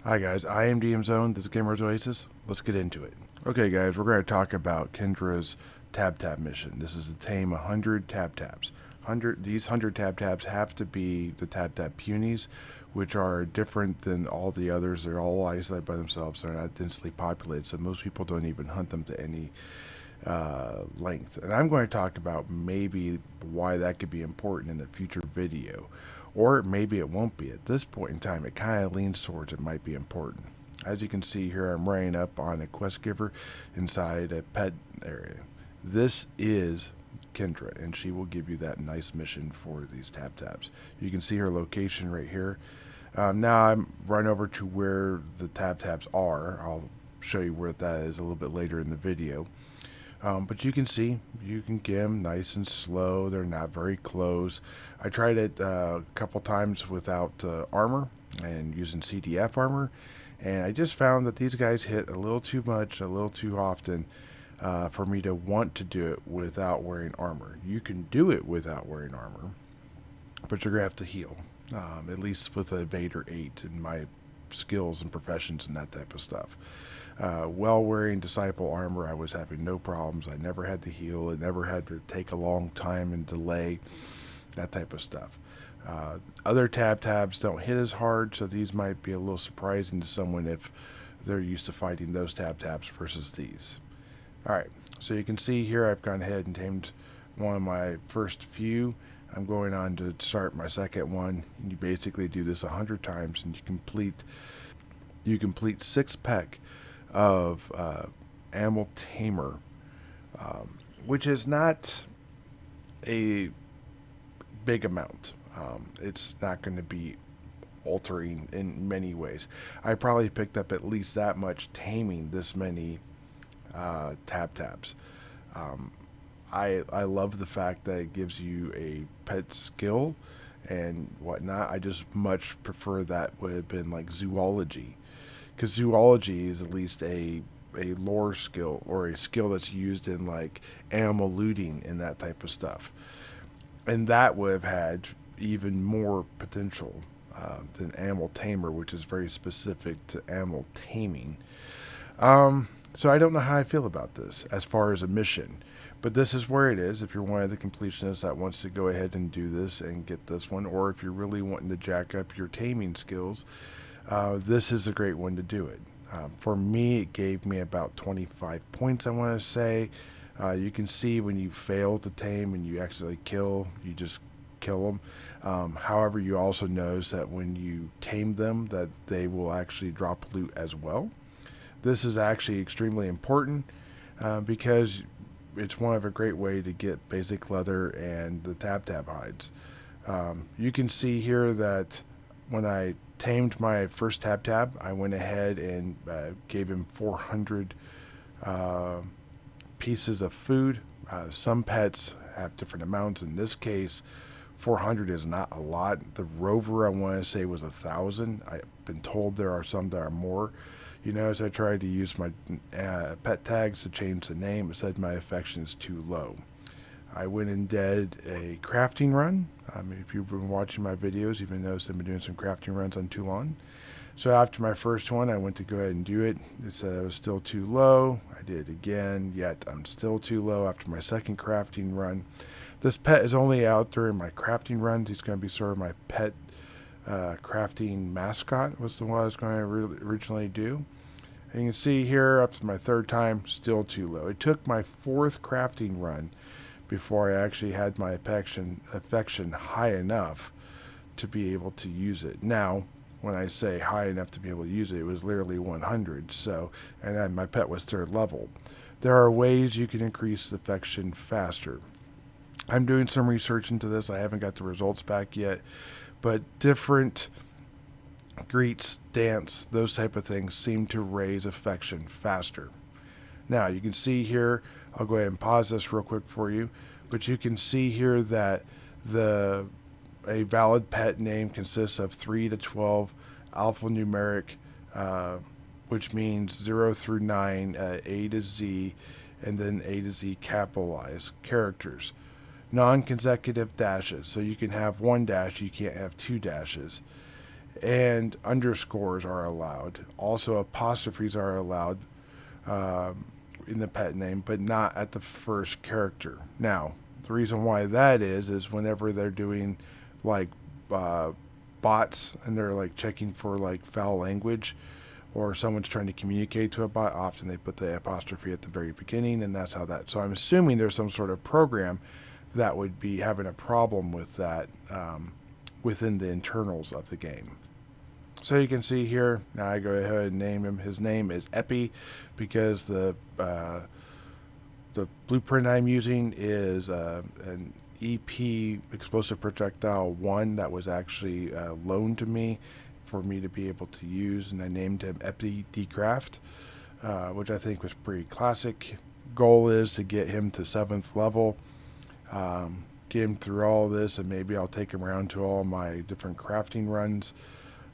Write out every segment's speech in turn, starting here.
Hi guys, I am DM Zone. This is Gamers Oasis. Let's get into it. Okay guys, we're going to talk about Kendra's TabTab mission. This is to tame 100 TabTabs. These 100 TabTabs have to be the TabTab Punies, which are different than all the others. They're all isolated by themselves. They're not densely populated, so most people don't even hunt them to any length. And I'm going to talk about maybe why that could be important in a future video. Or maybe it won't be. At this point in time, it kind of leans towards it might be important. As you can see here, I'm running up on a quest giver inside a pet area. This is Kendra, and she will give you that nice mission for these TabTabs. You can see her location right here. Now I'm run over to where the TabTabs are. I'll show you where that is a little bit later in the video. But you can see, you can get them nice and slow. They're not very close. I tried it a couple times without armor and using CDF armor. And I just found that these guys hit a little too much, a little too often for me to want to do it without wearing armor. You can do it without wearing armor, but you're going to have to heal. At least with a Vader 8 in my skills and professions and that type of stuff. While wearing Disciple armor, I was having no problems. I never had to heal. It never had to take a long time and delay, that type of stuff. Other TabTabs don't hit as hard, so these might be a little surprising to someone if they're used to fighting those TabTabs versus these. Alright, so you can see here I've gone ahead and tamed one of my first few. I'm going on to start my second one. And you basically do this 100 times and you complete 6 peck of Animal Tamer, which is not a big amount. It's not going to be altering in many ways. I probably picked up at least that much taming this many TabTabs. I love the fact that it gives you a pet skill and whatnot. I just much prefer that would have been like zoology, because zoology is at least a lore skill or a skill that's used in like animal looting and that type of stuff, and that would have had even more potential than animal tamer, which is very specific to animal taming. So I don't know how I feel about this as far as a mission, but this is where it is. If you're one of the completionists that wants to go ahead and do this and get this one, or if you're really wanting to jack up your taming skills, this is a great one to do it. For me, it gave me about 25 points, I want to say. You can see when you fail to tame and you actually kill, you just kill them. However, you also notice that when you tame them, that they will actually drop loot as well. This is actually extremely important because it's one of a great way to get basic leather and the TabTab hides. You can see here that when I tamed my first TabTab, I went ahead and gave him 400 pieces of food. Some pets have different amounts. In this case, 400 is not a lot. The Rover, I want to say, was 1,000. I've been told there are some that are more. You know, as I tried to use my pet tags to change the name, it said my affection is too low. I went and did a crafting run. If you've been watching my videos, you've been noticed I've been doing some crafting runs on Toulan. So after my first one, I went to go ahead and do it. It said I was still too low. I did it again, yet I'm still too low after my second crafting run. This pet is only out during my crafting runs. He's going to be sort of my pet crafting mascot, was the one I was going to originally do. And you can see here, up to my third time, still too low. It took my fourth crafting run before I actually had my affection high enough to be able to use it. Now, when I say high enough to be able to use it, it was literally 100. So, and then my pet was 3rd level. There are ways you can increase affection faster. I'm doing some research into this. I haven't got the results back yet, but different greets, dance, those type of things seem to raise affection faster. Now you can see here, I'll go ahead and pause this real quick for you, but you can see here that a valid pet name consists of 3 to 12 alphanumeric, which means 0 through 9, A to Z, and then A to Z capitalized characters. Non-consecutive dashes, so you can have 1 dash, you can't have 2 dashes. and underscores are allowed. Also, apostrophes are allowed in the pet name, but not at the first character. Now, the reason why that is whenever they're doing like bots and they're like checking for like foul language, or someone's trying to communicate to a bot, often they put the apostrophe at the very beginning, and that's how that. So I'm assuming there's some sort of program that would be having a problem with that within the internals of the game. So you can see here, now I go ahead and name him. His name is Epi because the blueprint I'm using is an EP explosive projectile 1 that was actually loaned to me for me to be able to use, and I named him Epi Decraft, which I think was pretty classic. Goal is to get him to 7th level, get him through all this, and maybe I'll take him around to all my different crafting runs,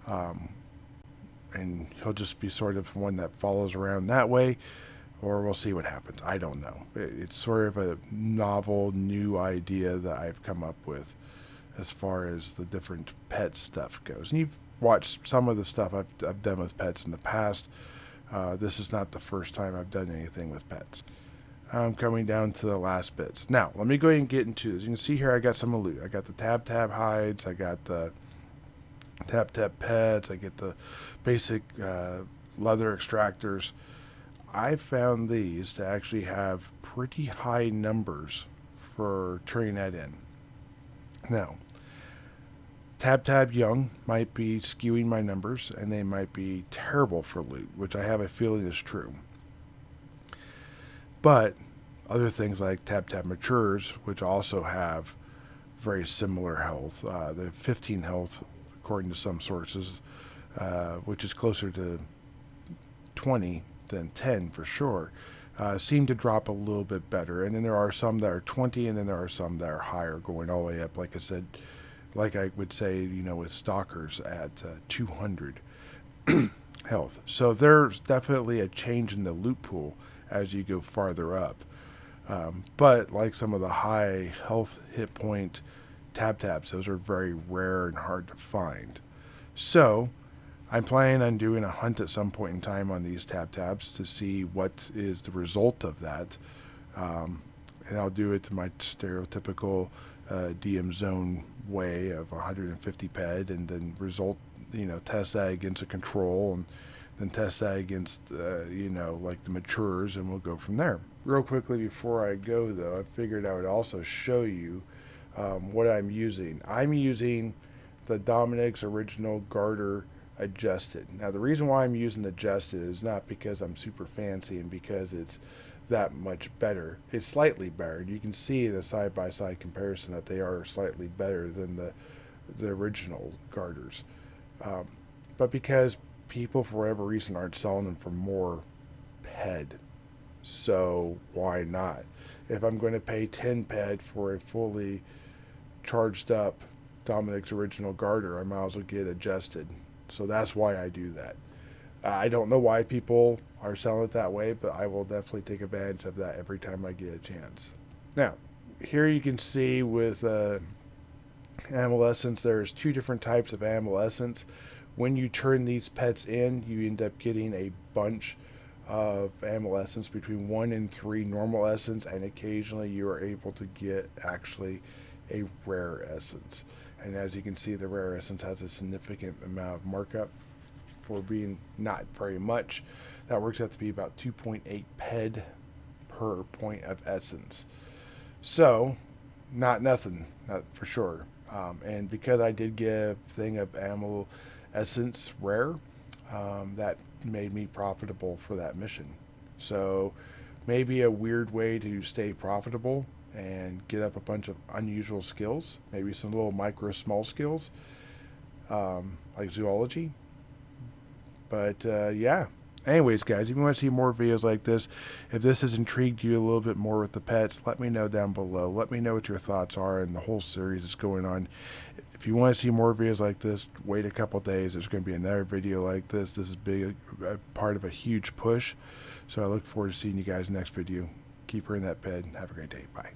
and he'll just be sort of one that follows around that way, or we'll see what happens. I don't know. It's sort of a novel, new idea that I've come up with as far as the different pet stuff goes. And you've watched some of the stuff I've done with pets in the past. This is not the first time I've done anything with pets. I'm coming down to the last bits. Now, let me go ahead and get into this. You can see here I got some loot. I got the TabTab hides. I got the TabTab pets. I get the basic leather extractors. I found these to actually have pretty high numbers for turning that in. Now, TabTab Young might be skewing my numbers, and they might be terrible for loot, which I have a feeling is true. But other things like TabTab Matures, which also have very similar health, they have 15 health according to some sources, which is closer to 20 than 10 for sure, seem to drop a little bit better. And then there are some that are 20, and then there are some that are higher, going all the way up, like I said, like I would say, with stalkers at 200 health. So there's definitely a change in the loot pool as you go farther up. But like some of the high health hit point TabTabs, those are very rare and hard to find. So I'm planning on doing a hunt at some point in time on these TabTabs to see what is the result of that. And I'll do it to my stereotypical DM zone way of 150 ped, and then test that against a control, and then test that against, like the matures, and we'll go from there. Real quickly before I go, though, I figured I would also show you what I'm using. I'm using the Dominic's Original Garter Adjusted. Now, the reason why I'm using Adjusted is not because I'm super fancy and because it's that much better. It's slightly better. You can see in the side-by-side comparison that they are slightly better than the original garters. But because people, for whatever reason, aren't selling them for more ped. So why not? If I'm going to pay 10 ped for a fully charged up Dominic's Original Garter, I might as well get Adjusted. So that's why I do that. I don't know why people are selling it that way, but I will definitely take advantage of that every time I get a chance. Now, here you can see with Amolescence, there's 2 different types of Amolescence. When you turn these pets in, you end up getting a bunch of Amolescence, between 1 and 3 normal essence, and occasionally you are able to get actually a rare essence. And as you can see, the rare essence has a significant amount of markup for being not very much. That works out to be about 2.8 ped per point of essence. So, not nothing, not for sure. And because I did get a thing of Ammo Essence rare, that made me profitable for that mission. So, maybe a weird way to stay profitable and get up a bunch of unusual skills, maybe some little micro small skills, like zoology. But yeah, anyways guys, if you want to see more videos like this, if this has intrigued you a little bit more with the pets, let me know down below. Let me know what your thoughts are in the whole series that's going on. If you want to see more videos like this, wait a couple days. There's going to be another video like this. This is a part of a huge push, so I look forward to seeing you guys next video. Keep her in that ped. Have a great day. Bye.